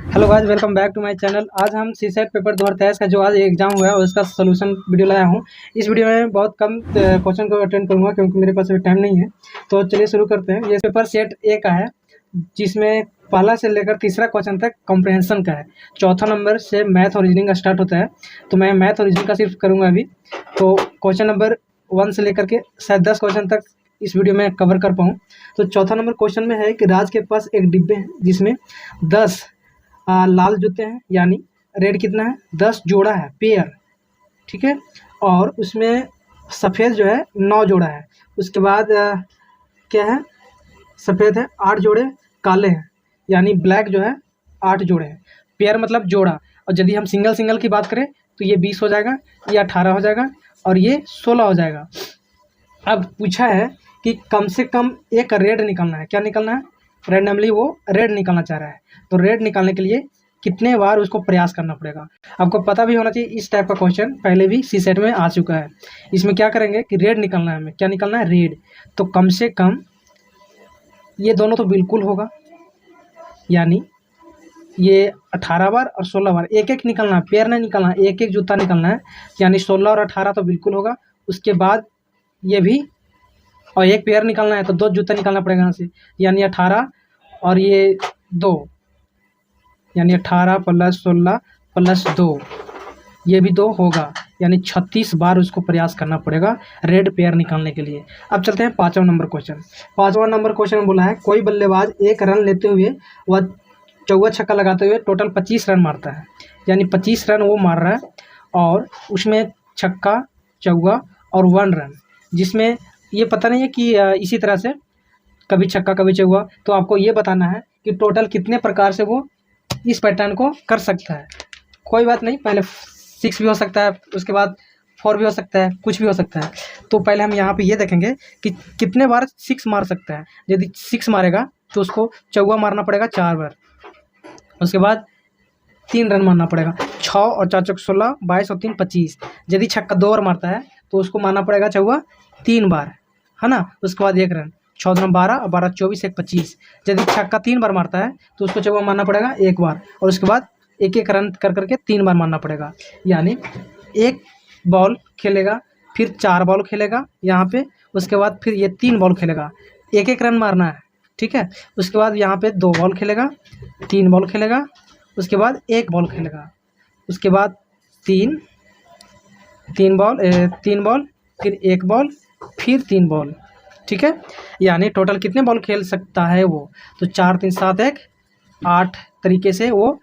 Hello guys, welcome back to my channel. आज हम CSAT paper 2023 का जो आज एग्जाम हुआ है उसका सोल्यूशन वीडियो लाया हूँ। इस वीडियो में बहुत कम क्वेश्चन को अटेंड करूँगा क्योंकि मेरे पास अभी टाइम नहीं है। तो चलिए शुरू करते हैं। ये पेपर सेट ए का है जिसमें पहला से लेकर तीसरा क्वेश्चन तक कॉम्प्रहेंशन का है। चौथा नंबर से मैथ और रीजनिंग का स्टार्ट होता है, तो मैं मैथ और रीजनिंग का सिर्फ करूँगा अभी। तो क्वेश्चन नंबर 1 से लेकर के शायद 10 क्वेश्चन तक इस वीडियो में कवर कर पाऊँ। तो चौथा नंबर क्वेश्चन में है कि राज के पास एक डिब्बे हैं जिसमें 10 लाल जूते हैं, यानी रेड कितना है 10 जोड़ा है, पेयर, ठीक है। और उसमें सफ़ेद जो है 9 जोड़ा है। उसके बाद क्या है, सफ़ेद है 8 जोड़े, काले हैं यानी ब्लैक जो है 8 जोड़े हैं। पेयर मतलब जोड़ा। और यदि हम सिंगल सिंगल की बात करें तो ये 20 हो जाएगा, ये 18 हो जाएगा और ये 16 हो जाएगा। अब पूछा है कि कम से कम एक रेड निकालना है। क्या निकालना है? रैंडमली वो रेड निकालना चाह रहा है। तो रेड निकालने के लिए कितने बार उसको प्रयास करना पड़ेगा। आपको पता भी होना चाहिए इस टाइप का क्वेश्चन पहले भी सी सेट में आ चुका है। इसमें क्या करेंगे कि रेड निकालना है हमें। क्या निकालना है? रेड। तो कम से कम ये दोनों तो बिल्कुल होगा, यानी ये 18 बार और 16 बार एक एक निकालना है, पेयर नहीं निकालना है, एक एक जूता निकालना है। यानी 16 और 18 तो बिल्कुल होगा। उसके बाद ये भी, और एक पेयर निकालना है तो 2 जूता निकालना पड़ेगा यहाँ से, यानी 18 और ये 2, यानी 18 + 16 + 2, ये भी 2 होगा। यानी 36 बार उसको प्रयास करना पड़ेगा रेड पेयर निकालने के लिए। अब चलते हैं 5वां नंबर क्वेश्चन। 5वां नंबर क्वेश्चन में बोला है कोई बल्लेबाज 1 रन लेते हुए वह चौवा छक्का लगाते हुए टोटल 25 रन मारता है। यानी 25 रन वो मार रहा है और उसमें छक्का, चौवा और 1 रन, जिसमें ये पता नहीं है कि इसी तरह से कभी छक्का कभी चौवा। तो आपको ये बताना है कि टोटल कितने प्रकार से वो इस पैटर्न को कर सकता है। कोई बात नहीं, पहले 6 भी हो सकता है, उसके बाद 4 भी हो सकता है, कुछ भी हो सकता है। तो पहले हम यहाँ पे ये देखेंगे कि कितने बार 6 मार सकता है। यदि 6 मारेगा तो उसको चौवा मारना पड़ेगा 4 बार। उसके बाद 3 रन मारना पड़ेगा। 6 और 4 चौक 16, 22 और 3 25। यदि छक्का 2 बार मारता है तो उसको मारना पड़ेगा चौवा 3 बार, है ना। उसके बाद 1 रन। 6 दूना 12 और 12 24, 1 25। यदि छक्का 3 बार मारता है तो उसको चौवा मारना पड़ेगा 1 बार, और उसके बाद एक एक रन कर करके 3 बार मारना पड़ेगा। यानी 1 बॉल खेलेगा, फिर 4 बॉल खेलेगा यहाँ पे, उसके बाद फिर ये 3 बॉल खेलेगा, एक एक रन मारना है, ठीक है। उसके बाद यहाँ पे 2 बॉल खेलेगा, 3 बॉल खेलेगा, उसके बाद 1 बॉल खेलेगा, उसके बाद 3 बॉल, फिर 1 बॉल, फिर 3 बॉल, ठीक है। यानी टोटल कितने बॉल खेल सकता है वो? तो 4 3 7 1 8 तरीके से वो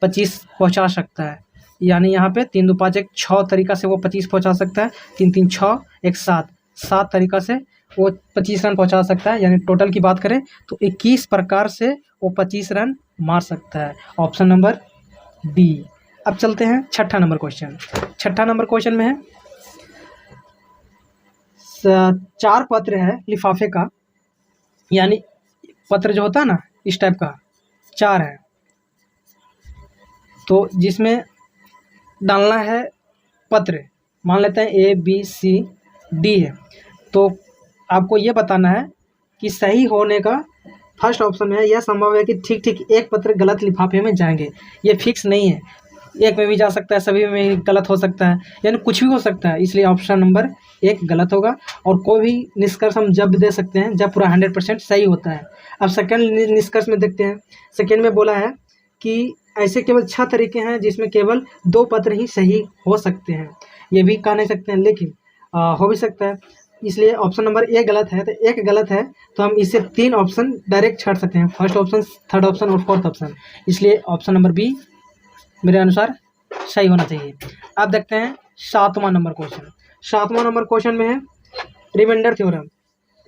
25 पहुंचा सकता है। यानी यहाँ पे 3 2 5 1 6 तरीका से वो 25 पहुंचा सकता है। 3 3 6 1 7 तरीका से वो 25 रन पहुंचा सकता है। यानी टोटल की बात करें तो 21 प्रकार से वो 25 रन मार सकता है। Option number D. अब चलते हैं 6ठा नंबर क्वेश्चन। 6ठा नंबर क्वेश्चन में है 4 पत्र है लिफाफे का, यानी पत्र जो होता है ना इस टाइप का 4 है, तो जिसमें डालना है पत्र, मान लेते हैं A B C D है। तो आपको ये बताना है कि सही होने का फर्स्ट ऑप्शन है यह संभव है कि ठीक ठीक एक पत्र गलत लिफाफे में जाएंगे। ये फिक्स नहीं है, एक में भी जा सकता है, सभी में गलत हो सकता है, यानी कुछ भी हो सकता है। इसलिए ऑप्शन नंबर 1 गलत होगा। और कोई भी निष्कर्ष हम जब दे सकते हैं जब पूरा 100% सही होता है। अब सेकंड निष्कर्ष में देखते हैं। सेकंड में बोला है कि ऐसे केवल 6 तरीके हैं जिसमें केवल 2 पत्र ही सही हो सकते हैं। ये भी कह नहीं सकते हैं, लेकिन हो भी सकता है। इसलिए ऑप्शन नंबर ए गलत है। तो 1 गलत है तो हम इससे 3 ऑप्शन डायरेक्ट छाड़ सकते हैं, फर्स्ट ऑप्शन, थर्ड ऑप्शन और फोर्थ ऑप्शन। इसलिए ऑप्शन नंबर बी मेरे अनुसार सही होना चाहिए। अब देखते हैं 7वां नंबर क्वेश्चन। 7वां नंबर क्वेश्चन में है रिमाइंडर थ्योरम।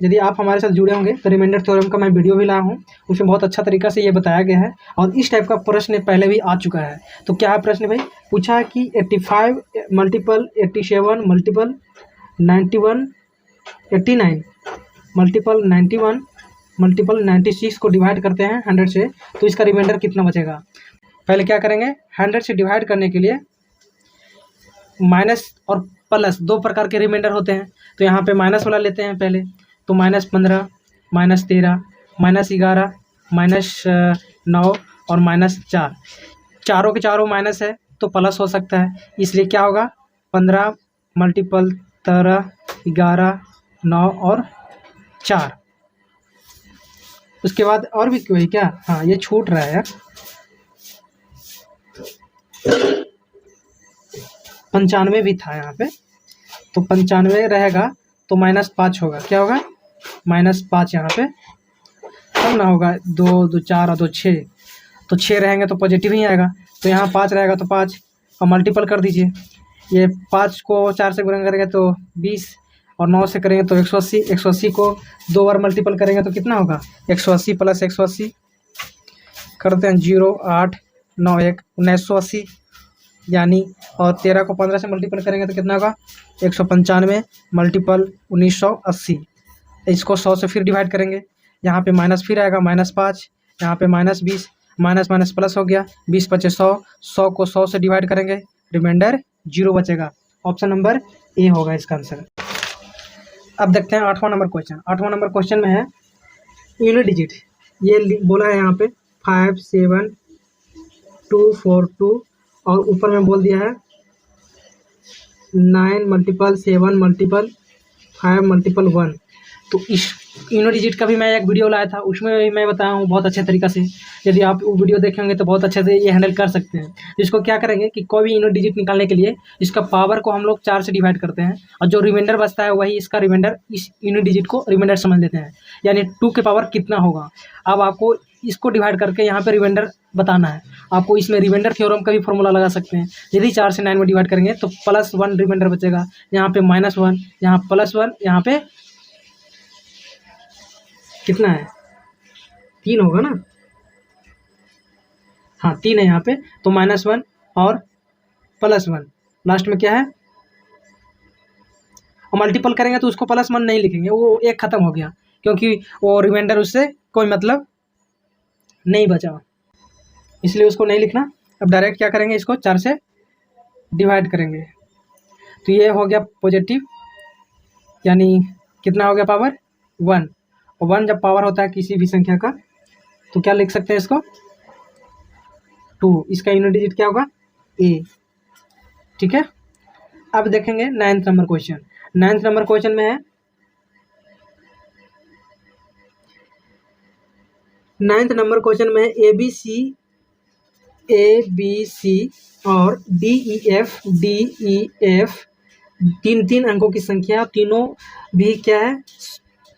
यदि आप हमारे साथ जुड़े होंगे तो रिमाइंडर थ्योरम का मैं वीडियो भी लाया हूँ, उसमें बहुत अच्छा तरीका से ये बताया गया है और इस टाइप का प्रश्न पहले भी आ चुका है। तो क्या है प्रश्न भाई? पूछा है कि 85 मल्टीपल 87 मल्टीपल 91 89 मल्टीपल 91 मल्टीपल 96 को डिवाइड करते हैं 100 से, तो इसका रिमाइंडर कितना बचेगा। पहले क्या करेंगे, 100 से डिवाइड करने के लिए माइनस और प्लस 2 प्रकार के रिमाइंडर होते हैं। तो यहाँ पे माइनस वाला लेते हैं पहले। तो -15 -13 -11 -9 और -4, चारों के चारों माइनस है तो प्लस हो सकता है, इसलिए क्या होगा 15 मल्टीपल 13 11 9 और 4। उसके बाद और भी कोई क्या, हाँ ये छूट रहा है यार, 95 भी था यहाँ पे, तो 95 रहेगा तो -5 होगा, क्या होगा -5 यहाँ पे, तब ना होगा 2 2 4 और 2 6, तो 6 रहेंगे तो पॉजिटिव ही आएगा, तो यहाँ 5 रहेगा तो 5 और मल्टीपल कर दीजिए, ये 5 को 4 से गुणा करेंगे तो 20 और 9 से करेंगे तो 180, 180 को 2 बार मल्टीपल करेंगे तो कितना होगा 180 प्लस 180 करते हैं 0 8 9 1 1980, यानी और 13 को 15 से मल्टीपल करेंगे तो कितना होगा 195 मल्टीपल 1980। इसको 100 से फिर डिवाइड करेंगे, यहाँ पे माइनस फिर आएगा -5, यहाँ पे -20, माइनस माइनस प्लस हो गया, 20 पचे 100, 100 को 100 से डिवाइड करेंगे, रिमाइंडर 0 बचेगा। ऑप्शन नंबर ए होगा इसका आंसर। अब देखते हैं 8वां नंबर क्वेश्चन। 8वां नंबर क्वेश्चन में है यूनिट डिजिट, ये बोला है यहाँ पे 5 7 2 4 2 और ऊपर में बोल दिया है 9 मल्टीपल 7 मल्टीपल 5 मल्टीपल 1। तो इस यूनिट डिजिट का भी मैं एक वीडियो लाया था, उसमें भी मैं बताया हूँ बहुत अच्छे तरीक़ा से, यदि आप वो वीडियो देखेंगे तो बहुत अच्छे से ये हैंडल कर सकते हैं। इसको क्या करेंगे कि कोई भी यूनिट डिजिट निकालने के लिए इसका पावर को हम लोग 4 से डिवाइड करते हैं और जो रिमाइंडर बचता है वही इसका रिमाइंडर, इस यूनिट डिजिट को रिमाइंडर समझ लेते हैं, यानी 2 के पावर कितना होगा। अब आपको इसको डिवाइड करके यहाँ पर रिमाइंडर बताना है, आपको इसमें रिमाइंडर थ्योरम का भी फॉर्मूला लगा सकते हैं। यदि 4 से 9 में डिवाइड करेंगे तो +1 रिमाइंडर बचेगा, यहाँ पे -1, यहाँ +1, यहाँ पे कितना है 3 होगा ना, हाँ 3 है यहाँ पे, तो -1 और +1, लास्ट में क्या है और मल्टीपल करेंगे तो उसको +1 नहीं लिखेंगे, वो एक खत्म हो गया क्योंकि वो रिमाइंडर उससे कोई मतलब नहीं बचा, इसलिए उसको नहीं लिखना। अब डायरेक्ट क्या करेंगे, इसको 4 से डिवाइड करेंगे, तो ये हो गया पॉजिटिव, यानी कितना हो गया पावर 1, और 1 जब पावर होता है किसी भी संख्या का तो क्या लिख सकते हैं इसको 2, इसका यूनिट डिजिट क्या होगा ए, ठीक है। अब देखेंगे 9th number question. 9th number question में है 9th नंबर क्वेश्चन में ए बी सी और डी ई एफ 3 अंकों की संख्या, तीनों भी क्या है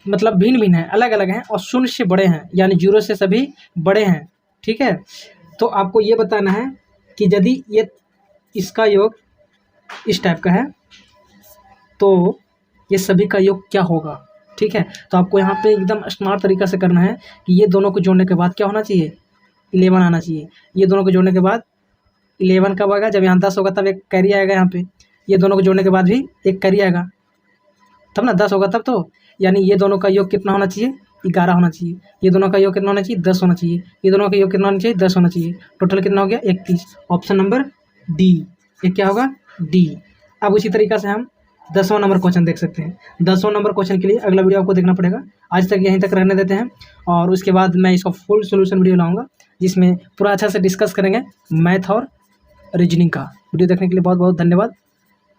मतलब भिन्न भिन्न है, अलग अलग हैं और 0 से बड़े हैं, यानी 0 से सभी बड़े हैं, ठीक है। तो आपको ये बताना है कि यदि ये इसका योग इस टाइप का है तो ये सभी का योग क्या होगा, ठीक है। तो आपको यहाँ पे एकदम स्मार्ट तरीका से करना है कि ये दोनों को जोड़ने के बाद क्या होना चाहिए 11 आना चाहिए, ये दोनों को जोड़ने के बाद 11 कब आएगा, जब यहाँ 10 होगा तब एक कैरी आएगा, यहाँ पे ये दोनों को जोड़ने के बाद भी एक कैरी आएगा, तब ना 10 होगा तब, तो यानी ये दोनों का योग कितना होना चाहिए 11 होना चाहिए, ये दोनों का योग कितना होना चाहिए 10 होना चाहिए, ये दोनों का योग कितना होना चाहिए 10 होना चाहिए, टोटल कितना हो गया 31। ऑप्शन नंबर डी, ये क्या होगा डी। अब उसी तरीक़ा से हम 10वां नंबर क्वेश्चन देख सकते हैं। 10वां नंबर क्वेश्चन के लिए अगला वीडियो आपको देखना पड़ेगा, आज तक यहीं तक रहने देते हैं और उसके बाद मैं इसका फुल सोल्यूशन वीडियो लाऊंगा जिसमें पूरा अच्छा से डिस्कस करेंगे मैथ और रीजनिंग का। वीडियो देखने के लिए बहुत बहुत धन्यवाद।